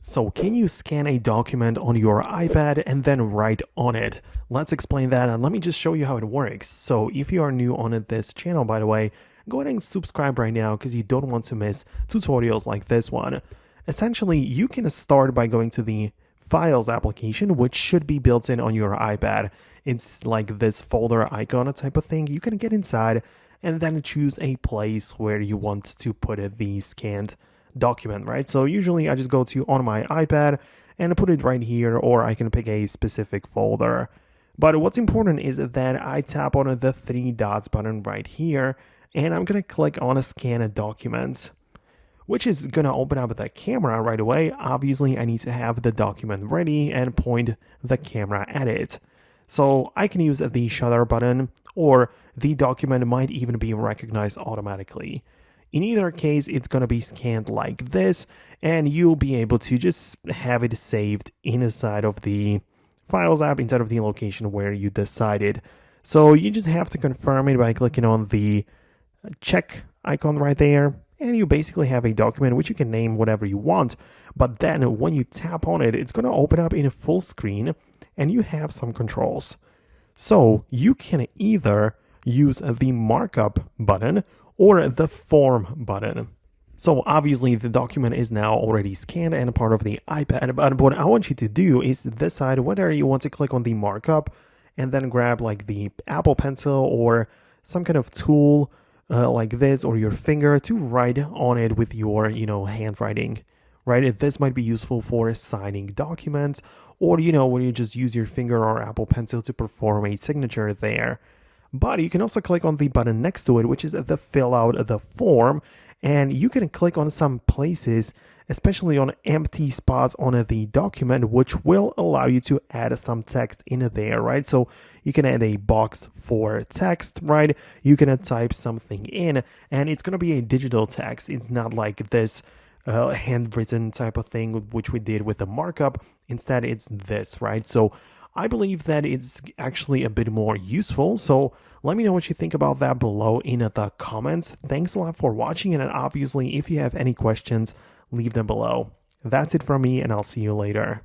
So can you scan a document on your iPad and then write on it? Let's explain that and let me just show you how it works. So if you are new on this channel, by the way, go ahead and subscribe right now because you don't want to miss tutorials like this one. Essentially, you can start by going to the Files application, which should be built in on your iPad. It's like this folder icon type of thing. You can get inside and then choose a place where you want to put the scanned document, right? So usually I just go to on my iPad and put it right here, or I can pick a specific folder. But what's important is that I tap on the three dots button right here, and I'm gonna click on a scan a document, which is gonna open up the camera right away. Obviously, I need to have the document ready and point the camera at it. So I can use the shutter button, or the document might even be recognized automatically. In either case, it's going to be scanned like this, and you'll be able to just have it saved inside of the Files app, inside of the location where you decided. So you just have to confirm it by clicking on the check icon right there, and you basically have a document which you can name whatever you want. But then when you tap on it, it's going to open up in a full screen, and you have some controls. So you can either use the markup button or the form button. So obviously the document is now already scanned and part of the iPad, but what I want you to do is decide whether you want to click on the markup and then grab like the Apple Pencil or some kind of tool like this, or your finger to write on it with your, handwriting, right? This might be useful for signing documents, or, when you just use your finger or Apple Pencil to perform a signature there. But you can also click on the button next to it, which is the fill out the form, and you can click on some places, especially on empty spots on the document, which will allow you to add some text in there, right? So you can add a box for text, right? You can type something in, and it's going to be a digital text. It's not like this handwritten type of thing, which we did with the markup. Instead, it's this, right? So I believe that it's actually a bit more useful. So let me know what you think about that below in the comments. Thanks a lot for watching, and obviously if you have any questions, leave them below. That's it from me, and I'll see you later.